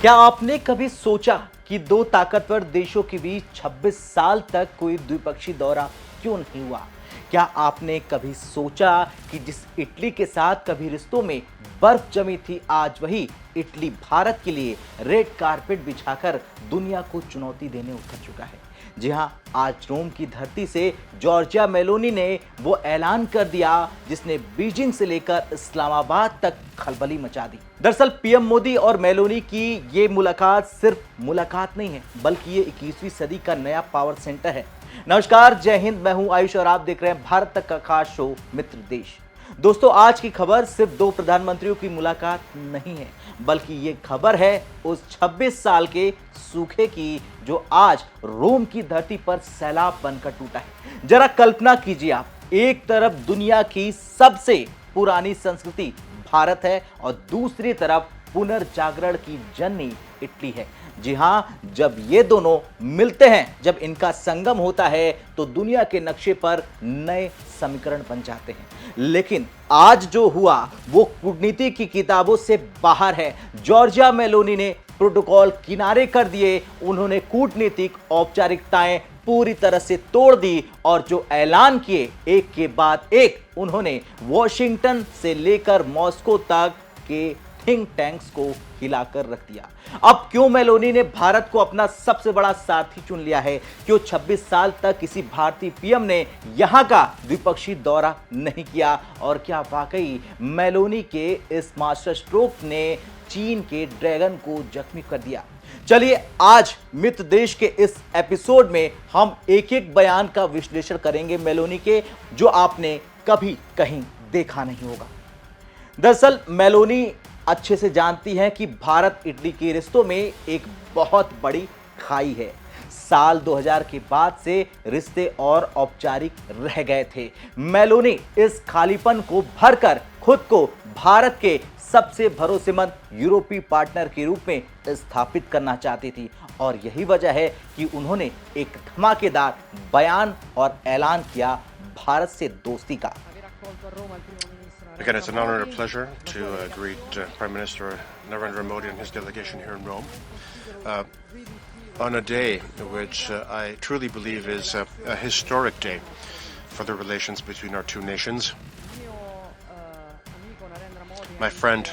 क्या आपने कभी सोचा कि दो ताकतवर देशों के बीच 26 साल तक कोई द्विपक्षीय दौरा क्यों नहीं हुआ? क्या आपने कभी सोचा कि जिस इटली के साथ कभी रिश्तों में बर्फ जमी थी, आज वही इटली भारत के लिए रेड कारपेट बिछाकर दुनिया को चुनौती देने उतर चुका है? जी हां, आज रोम की धरती से जॉर्जिया मेलोनी ने वो ऐलान कर दिया जिसने बीजिंग से लेकर इस्लामाबाद तक खलबली मचा दी। दरअसल पीएम मोदी और मेलोनी की ये मुलाकात सिर्फ मुलाकात नहीं है, बल्कि ये 21वीं सदी का नया पावर सेंटर है। नमस्कार, जय हिंद, मैं हूं आयुष और आप देख रहे हैं भारत तक का खास शो मित्र देश। दोस्तों, आज की खबर सिर्फ दो प्रधानमंत्रियों की मुलाकात नहीं है, बल्कि ये खबर है उस 26 साल के सूखे की जो आज रोम की धरती पर सैलाब बनकर टूटा है। जरा कल्पना कीजिए आप, एक तरफ दुनिया की सबसे पुरानी संस्कृति भारत है और दूसरी तरफ पुनर्जागरण की जननी इटली है। जी हां, जब ये दोनों मिलते हैं, जब इनका संगम होता है तो दुनिया के नक्शे पर नए समीकरण बन जाते हैं। लेकिन आज जो हुआ वो कूटनीति की किताबों से बाहर है। जॉर्जिया मेलोनी ने प्रोटोकॉल किनारे कर दिए, उन्होंने कूटनीतिक औपचारिकताएं पूरी तरह से तोड़ दी और जो ऐलान किए एक के बाद एक, उन्होंने वॉशिंगटन से लेकर मॉस्को तक के थिंक टैंक्स को हिलाकर रख दिया। अब क्यों मेलोनी ने भारत को अपना सबसे बड़ा साथी चुन लिया है? क्यों 26 साल तक किसी भारतीय पीएम ने यहां का द्विपक्षीय दौरा नहीं किया? और क्या वाकई मेलोनी के इस मास्टर स्ट्रोक ने चीन के ड्रैगन को जख्मी कर दिया? चलिए, आज मित्र देश के इस एपिसोड में हम एक एक बयान का विश्लेषण करेंगे मेलोनी के, जो आपने कभी कहीं देखा नहीं होगा। दरअसल मेलोनी अच्छे से जानती हैं कि भारत इटली के रिश्तों में एक बहुत बड़ी खाई है। साल 2000 के बाद से रिश्ते और औपचारिक रह गए थे। मेलोनी इस खालीपन को भरकर खुद को भारत के सबसे भरोसेमंद यूरोपीय पार्टनर के रूप में स्थापित करना चाहती थी और यही वजह है कि उन्होंने एक धमाकेदार बयान और ऐलान किया भारत से दोस्ती का। Again, it's an honor and a pleasure to greet Prime Minister Narendra Modi and his delegation here in Rome on a day which I truly believe is a historic day for the relations between our two nations. My friend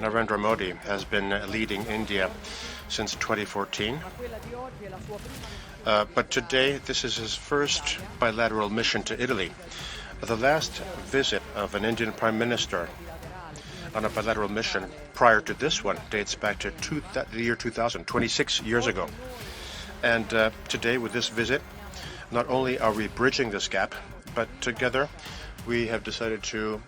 Narendra Modi has been leading India since 2014. But today, this is his first bilateral mission to Italy. The last visit of an Indian Prime Minister on a bilateral mission prior to this one dates back to the year 2000, 26 years ago. And today, with this visit, not only are we bridging this gap, but together we have decided to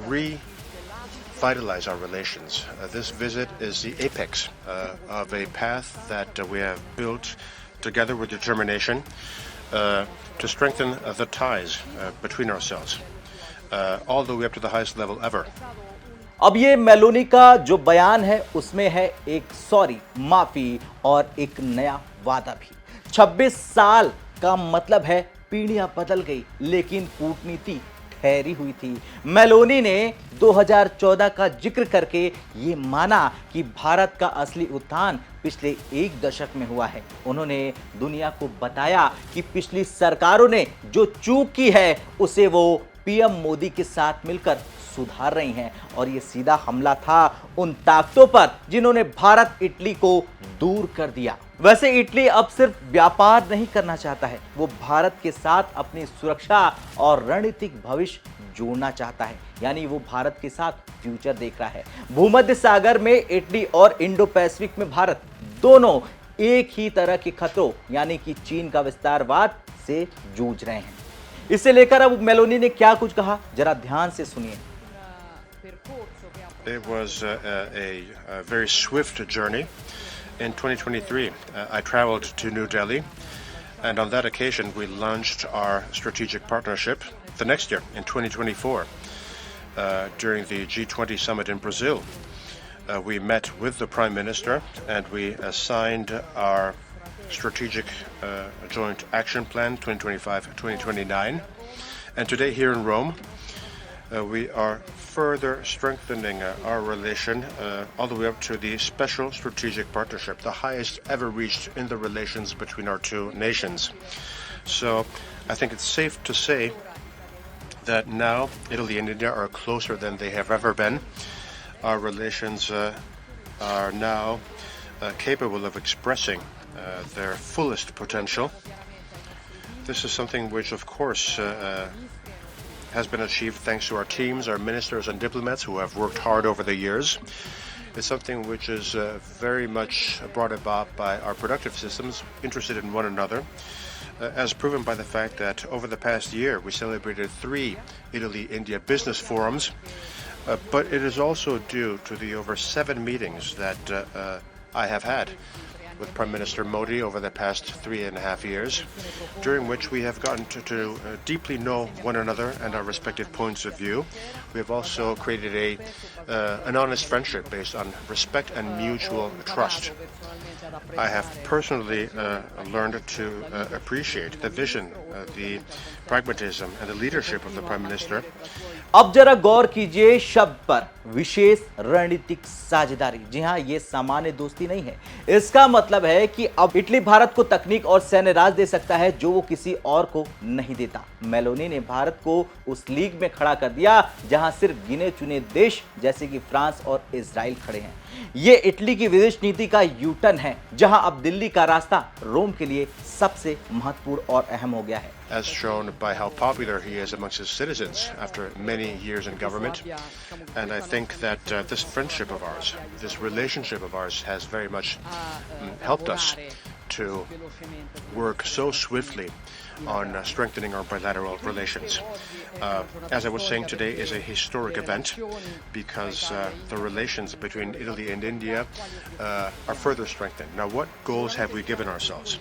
revitalize our relations. This visit is the apex of a path that we have built together with determination to strengthen the ties between ourselves, all the way up to the highest level ever. अब ये Meloni का जो बयान है उसमें है एक sorry, माफी और एक नया वादा भी। 26 साल का मतलब है पीढ़ियां बदल गई, लेकिन कूटनीति ठहरी हुई थी। मेलोनी ने 2014 का जिक्र करके ये माना कि भारत का असली उत्थान पिछले एक दशक में हुआ है। उन्होंने दुनिया को बताया कि पिछली सरकारों ने जो चूक की है उसे वो पीएम मोदी के साथ मिलकर सुधार रही हैं और ये सीधा हमला था उन ताकतों पर जिन्होंने भारत इटली को दूर कर दिया। वैसे इटली अब सिर्फ व्यापार नहीं करना चाहता है, वो भारत के साथ अपनी सुरक्षा और रणनीतिक भविष्य जोड़ना चाहता है, यानी वो भारत के साथ फ्यूचर देख रहा है। भूमध्य सागर में इटली और इंडो पैसिफिक में भारत दोनों एक ही तरह के खतरों यानी कि चीन का विस्तारवाद से जूझ रहे हैं। इसे लेकर अब मेलोनी ने क्या कुछ कहा, जरा ध्यान से सुनिए। It was a very swift journey. In 2023, I traveled to New Delhi, and on that occasion, we launched our strategic partnership. The next year, in 2024, during the G20 summit in Brazil, we met with the Prime Minister and we assigned our strategic joint action plan 2025-2029. And today here in Rome, we are further strengthening our relation all the way up to the special strategic partnership, the highest ever reached in the relations between our two nations. So I think it's safe to say that now Italy and India are closer than they have ever been. Our relations are now capable of expressing their fullest potential. This is something which, of course, has been achieved thanks to our teams, our ministers and diplomats who have worked hard over the years. It's something which is very much brought about by our productive systems, interested in one another, as proven by the fact that over the past year we celebrated 3 Italy-India business forums, but it is also due to the over 7 meetings that I have had with Prime Minister Modi over the past 3.5 years, during which we have gotten to deeply know one another and our respective points of view. We have also created an honest friendship based on respect and mutual trust. I have personally learned to appreciate the vision, the pragmatism and the leadership of the Prime Minister. अब जरा गौर कीजिए शब्द पर, विशेष रणनीतिक साझेदारी। जी हां, यह सामान्य दोस्ती नहीं है। इसका मतलब है कि अब इटली भारत को तकनीक और सैन्य राज दे सकता है जो वो किसी और को नहीं देता। मेलोनी ने भारत को उस लीग में खड़ा कर दिया जहां सिर्फ गिने चुने देश जैसे कि फ्रांस और इजराइल खड़े हैं। ये इटली की विदेश नीति का यू टर्न है, जहां अब दिल्ली का रास्ता रोम के लिए सबसे महत्वपूर्ण और अहम हो गया है। As shown by how popular he is amongst his citizens after many years in government. And I think that this friendship of ours, this relationship of ours has very much helped us to work so swiftly on strengthening our bilateral relations. As I was saying, today is a historic event because the relations between Italy and India are further strengthened. Now, what goals have we given ourselves?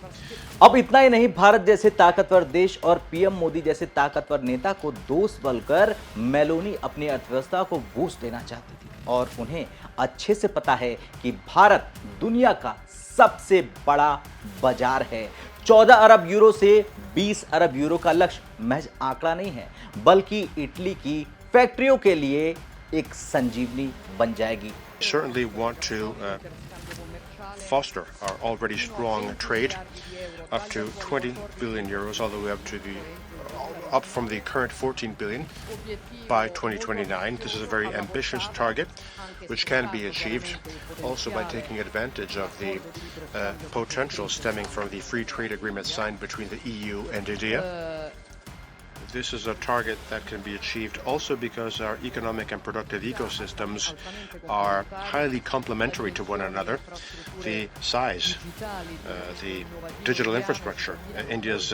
अब इतना ही नहीं, भारत जैसे ताकतवर देश और PM Modi जैसे ताकतवर नेता को दोस्त बोलकर मेलोनी अपनी अर्थव्यवस्था को बूस्ट देना चाहती थी और उन्हें अच्छे से पता है कि भारत दुनिया का सबसे बड़ा बाजार है। 14 अरब यूरो से 20 अरब यूरो का लक्ष्य महज आंकड़ा नहीं है, बल्कि इटली की फैक्ट्रियों के लिए एक संजीवनी बन जाएगी। Certainly want to foster our already strong trade up to 20 billion euros, all the way up from the current 14 billion by 2029. This is a very ambitious target which can be achieved also by taking advantage of the potential stemming from the free trade agreement signed between the EU and India. This is a target that can be achieved also because our economic and productive ecosystems are highly complementary to one another. The size, the digital infrastructure, India's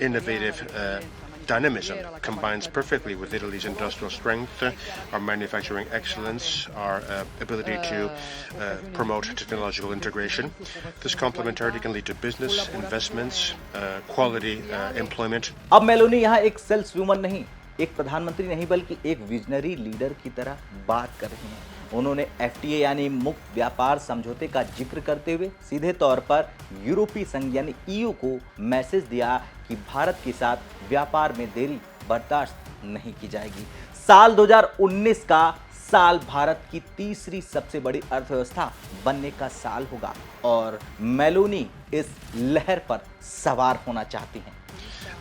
innovative dynamism combines perfectly with Italy's industrial strength, our manufacturing excellence, our ability to promote technological integration. This complementarity can lead to business, investments, quality employment. अब Meloni यहाँ एक sales woman नहीं, एक प्रधानमंत्री नहीं, बल्कि एक visionary leader की तरह बात कर रही हैं। उन्होंने एफटीए यानी मुक्त व्यापार समझौते का जिक्र करते हुए सीधे तौर पर यूरोपीय संघ यानी ईयू को मैसेज दिया कि भारत के साथ व्यापार में देरी बर्दाश्त नहीं की जाएगी। साल 2019 का साल भारत की तीसरी सबसे बड़ी अर्थव्यवस्था बनने का साल होगा और मेलोनी इस लहर पर सवार होना चाहती हैं।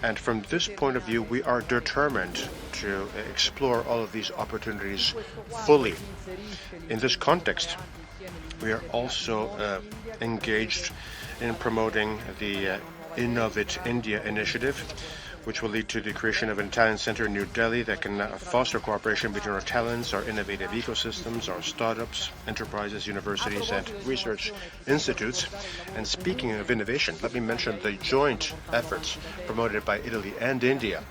And from this point of view, we are determined to explore all of these opportunities fully. In this context, we are also engaged in promoting the Innovate India initiative, which will lead to the creation of an Italian center in New Delhi that can foster cooperation between our talents, our innovative ecosystems, our startups, enterprises, universities, and research institutes. And speaking of innovation, let me mention the joint efforts promoted by Italy and India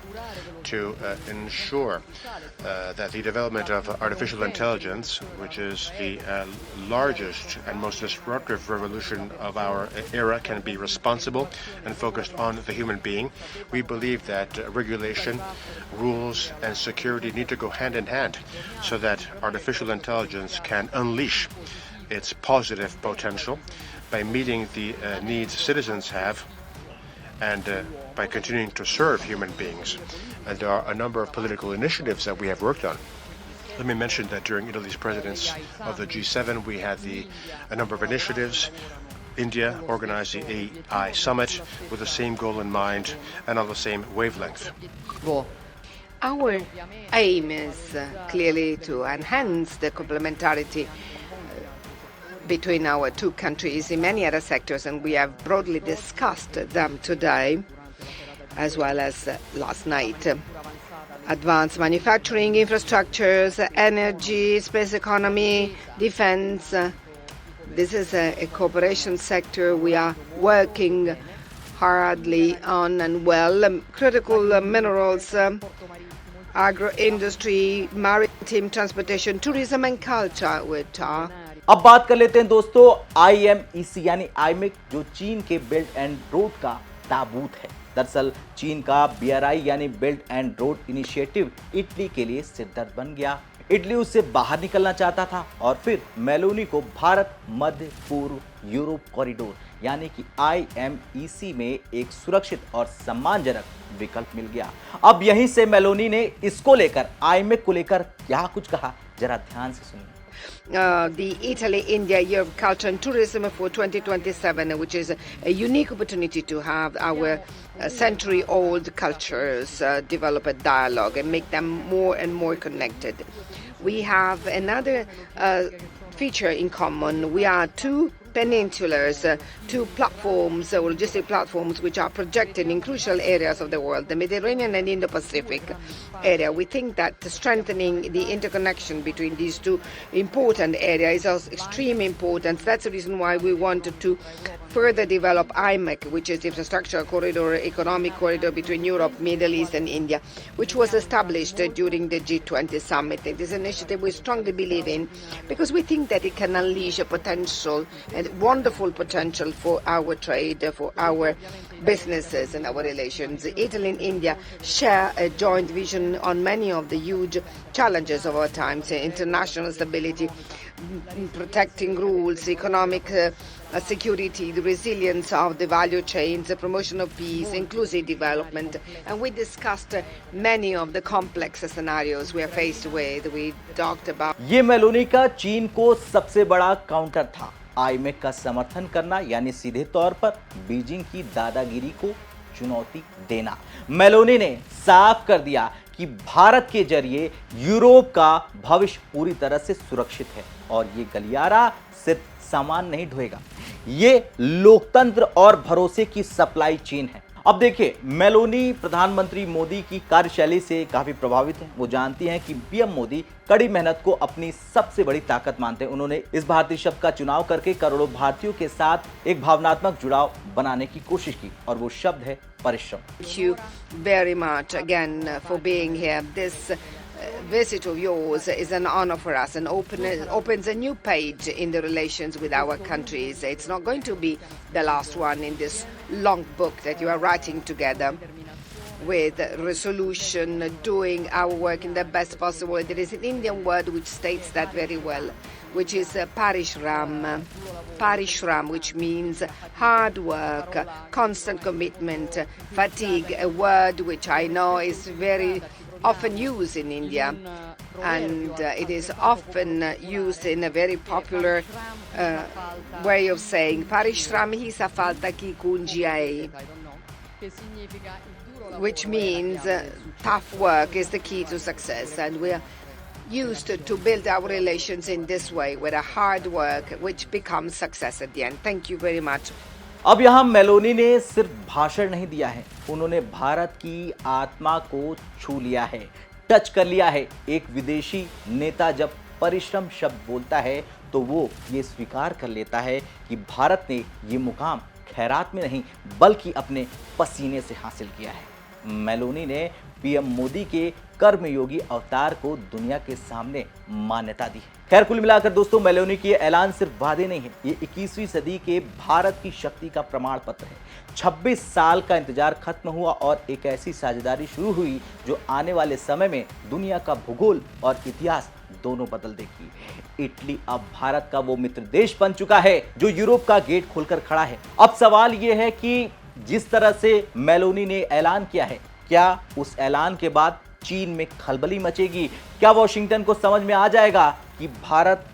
to ensure that the development of artificial intelligence, which is the largest and most disruptive revolution of our era, can be responsible and focused on the human being. We believe that regulation, rules, and security need to go hand in hand so that artificial intelligence can unleash its positive potential by meeting the needs citizens have and by continuing to serve human beings. And there are a number of political initiatives that we have worked on. Let me mention that during Italy's presence of the G7, we had a number of initiatives. India organized the AI Summit with the same goal in mind and on the same wavelength. Our aim is clearly to enhance the complementarity between our two countries in many other sectors, and we have broadly discussed them today as well as last night. Advanced manufacturing infrastructures, energy, space economy, defense. This is a cooperation sector we are working hardly on and well. Critical minerals, agro-industry, maritime transportation, tourism and culture, which are अब बात कर लेते हैं दोस्तों IMEC यानी IMEC, जो चीन के बेल्ट एंड रोड का ताबूत है। दरअसल चीन का BRI यानी belt and road initiative Italy के लिए सिरदर्द बन गया। इटली उससे बाहर निकलना चाहता था और फिर मेलोनी को भारत मध्य पूर्व यूरोप कॉरिडोर यानी कि IMEC में एक सुरक्षित और सम्मानजनक विकल्प मिल गया। अब यहीं से मेलोनी ने इसको लेकर आईमेक को लेकर क्या कुछ कहा, जरा ध्यान से सुनिए। The Italy-India Year of Culture and Tourism for 2027, which is a unique opportunity to have our century-old cultures develop a dialogue and make them more and more connected. We have another feature in common. We are two peninsulars, two platforms, logistic platforms, which are projected in crucial areas of the world, the Mediterranean and Indo-Pacific area. We think that strengthening the interconnection between these two important areas is of extreme importance. That's the reason why we wanted to further develop IMEC, which is the infrastructure corridor, economic corridor between Europe, Middle East and India, which was established during the G20 summit. This initiative we strongly believe in because we think that it can unleash a potential, a wonderful potential for our trade, for our businesses and our relations. Italy and India share a joint vision on many of the huge challenges of our times: international stability, protecting rules, economic security, the resilience of the value chains, the promotion of peace, inclusive development. And we discussed many of the complex scenarios we are faced with. We talked about ये Meloni का चीन को सबसे बड़ा counter था। IMEC का समर्थन करना यानी सीधे तौर पर बीजिंग की दादागिरी को चुनौती देना। मेलोनी ने साफ कर दिया कि भारत के जरिए यूरोप का भविष्य पूरी तरह से सुरक्षित है और ये गलियारा सिर्फ सामान नहीं ढोएगा, ये लोकतंत्र और भरोसे की सप्लाई चेन है। अब देखिए, मेलोनी प्रधानमंत्री मोदी की कार्यशैली से काफी प्रभावित हैं। वो जानती हैं कि पीएम मोदी कड़ी मेहनत को अपनी सबसे बड़ी ताकत मानते हैं। उन्होंने इस भारतीय शब्द का चुनाव करके करोड़ों भारतीयों के साथ एक भावनात्मक जुड़ाव बनाने की कोशिश की और वो शब्द है परिश्रम। Thank you very much again for being here. This visit of yours is an honor for us and opens a new page in the relations with our countries. It's not going to be the last one in this long book that you are writing together with resolution, doing our work in the best possible way. There is an Indian word which states that very well, which is parishram. Parishram, which means hard work, constant commitment, fatigue, a word which I know is very often used in India, and it is often used in a very popular way of saying parishram hi sa falta ki kunjiai, which means tough work is the key to success, and we are used to build our relations in this way with a hard work which becomes success at the end. Thank you very much. अब यहाँ Meloni ने सिर्फ भाषण नहीं दिया है, उन्होंने भारत की आत्मा को छू लिया है, टच कर लिया है। एक विदेशी नेता जब परिश्रम शब्द बोलता है तो वो ये स्वीकार कर लेता है कि भारत ने ये मुकाम खैरात में नहीं बल्कि अपने पसीने से हासिल किया है। मेलोनी ने पीएम मोदी के कर्मयोगी अवतार को दुनिया के सामने मान्यता दी है। खैर, कुल मिलाकर दोस्तों, मेलोनी की ऐलान सिर्फ वादे नहीं है, ये 21वीं सदी के भारत की शक्ति का प्रमाण पत्र है। 26 साल का इंतजार खत्म हुआ और एक ऐसी साझेदारी शुरू हुई जो आने वाले समय में दुनिया का भूगोल और इतिहास दोनों बदल देगी। इटली अब भारत का वो मित्र देश बन चुका है जो यूरोप का गेट खोलकर खड़ा है। अब सवाल ये है कि जिस तरह से मेलोनी ने ऐलान किया है, क्या उस ऐलान के बाद चीन में खलबली मचेगी? क्या वॉशिंगटन को समझ में आ जाएगा कि भारत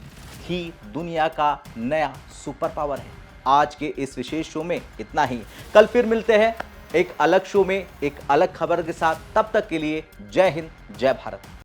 ही दुनिया का नया सुपर पावर है? आज के इस विशेष शो में इतना ही। कल फिर मिलते हैं एक अलग शो में एक अलग खबर के साथ। तब तक के लिए जय हिंद, जय भारत।